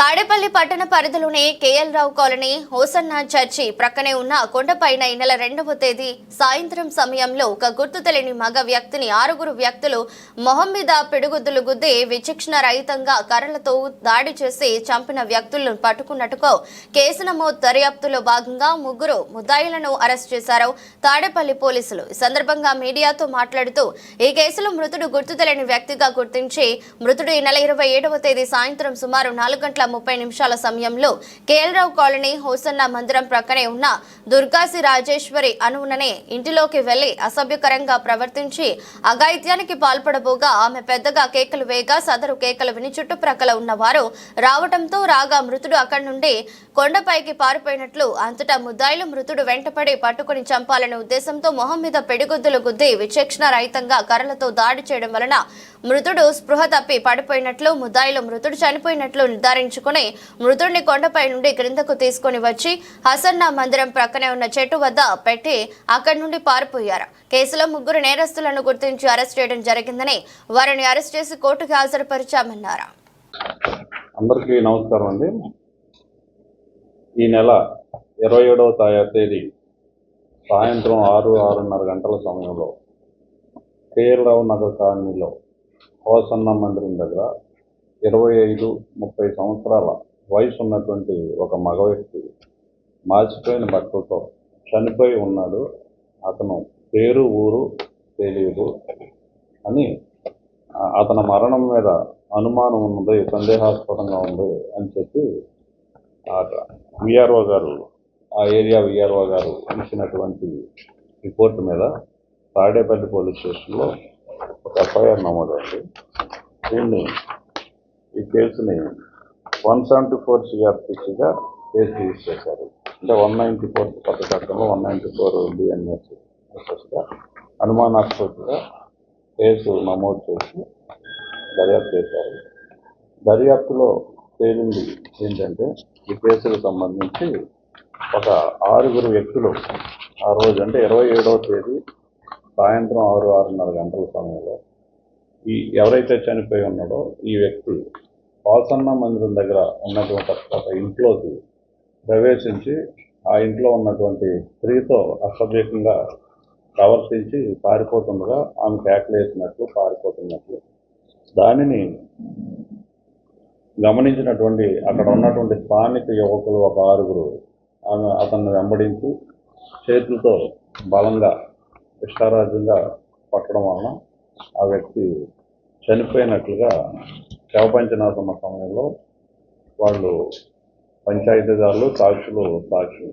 తాడేపల్లి పట్టణ పరిధిలోని కేఎల్ రావు colony hosanna church ప్రక్కనే ఉన్న కొండపైన ఈ నెల 2వ తేదీ సాయంత్రం సమయంలో ఒక గుర్తు తెలియని మగ వ్యక్తిని 6 వ్యక్తులు మొహం మీద పిడుగుద్దులు గుద్ది విచక్షణ రహితంగా కర్రలతో దాడి చేసి చంపిన వ్యక్తులను పట్టుకున్నట్టుగా కేసు నమోదు దర్యాప్తులో భాగంగా 3 ముద్దాయిలను అరెస్ట్ చేశారు తాడేపల్లి పోలీసులు. ఈ సందర్భంగా మీడియాతో మాట్లాడుతూ ఈ కేసులో మృతుడు గుర్తు తెలియని వ్యక్తిగా గుర్తించి మృతుడు ఈ నెల 27వ తేదీ సాయంత్రం సుమారు 4:30 సమయంలో కేఎల్ రావు కాలనీ హోసన్న మందిరం ప్రక్కనే ఉన్న దుర్గాసి రాజేశ్వరి అనువుననే ఇంటిలోకి వెళ్లి అసభ్యకరంగా ప్రవర్తించి అఘాయిత్యానికి పాల్పడబోగా ఆమె పెద్దగా కేకలు వేయగా సదరు కేకలు విని చుట్టుప్రక్కల ఉన్నవారు రావడంతో రాగా మృతుడు అక్కడి నుండి కొండపైకి పారిపోయినట్లు అంతటా ముద్దాయిలు మృతుడు వెంటపడి పట్టుకుని చంపాలనే ఉద్దేశంతో మొహం మీద పెడిగుద్దులు గుద్ది విచక్షణ రహితంగా కర్రలతో దాడి చేయడం వలన మృతుడు స్పృహ తప్పి పడిపోయినట్లు ముద్దాయిలు మృతుడు చనిపోయినట్లు నిర్ధారించుకుని మృతుడిని కొండపై నుండి క్రిందకు తీసుకుని వచ్చి హసన్న మందిరం ప్రక్కనే ఉన్న చెట్టు వద్ద పెట్టి అక్కడి నుండి పారిపోయారు. కేసులో 3 నేరస్తులను గుర్తించి అరెస్ట్ చేయడం జరిగిందని వారిని అరెస్ట్ చేసి కోర్టుకు హాజరుపరిచామన్నారు. అందరికీ నమస్కారం అండి. ఈ నెల 27వ తేదీ సాయంత్రం 6-6:30 గంటల సమయంలో కేఎల్ రావు నగర్ కాలనీలో హోసన్న మందిరం దగ్గర 25-30 సంవత్సరాల వయసు ఉన్నటువంటి ఒక మగ వ్యక్తి మార్చిపోయిన బట్టలతో చనిపోయి ఉన్నాడు. అతను పేరు ఊరు తెలియదు అని అతని మరణం మీద అనుమానం ఉంది, సందేహాస్పదంగా ఉంది అని చెప్పి విఆర్ఓ గారు, ఆ ఏరియా విఆర్ఓ గారు ఇచ్చినటువంటి రిపోర్టు మీద తాడేపల్లి పోలీస్ స్టేషన్లో ఒక ఎఫ్ఐఆర్ నమోదైంది. ఈ కేసుని 174 CRPCగా కేసు రిజిస్టర్ చేశారు. అంటే 194 కొత్త చట్టంలో 194 BNSగా అనుమానాస్పదంగా కేసు నమోదు చేసి దర్యాప్తు చేశారు. దర్యాప్తులో తేలింది ఏంటంటే ఈ కేసుకు సంబంధించి ఒక 6 వ్యక్తులు ఆ రోజు అంటే 27వ తేదీ సాయంత్రం 6-6:30 గంటల సమయంలో ఎవరైతే చనిపోయి ఉన్నాడో ఈ వ్యక్తి హోసన్న మందిరం దగ్గర ఉన్నటువంటి ఒక ఇంట్లోకి ప్రవేశించి ఆ ఇంట్లో ఉన్నటువంటి స్త్రీతో అసభ్యకంగా ప్రవర్తించి పారిపోతుండగా ఆమె కేకలేసినట్లు పారిపోతున్నట్లు దానిని గమనించినటువంటి అక్కడ ఉన్నటువంటి స్థానిక యువకులు ఒక 6 అతన్ని వెంబడించి చేతులతో బలంగా ఇష్టారాజ్యంగా పట్టడం వలన ఆ వ్యక్తి చనిపోయినట్లుగా శవ పంచనామా సమయంలో వాళ్ళు పంచాయతీదారులు సాక్షులు సాక్షి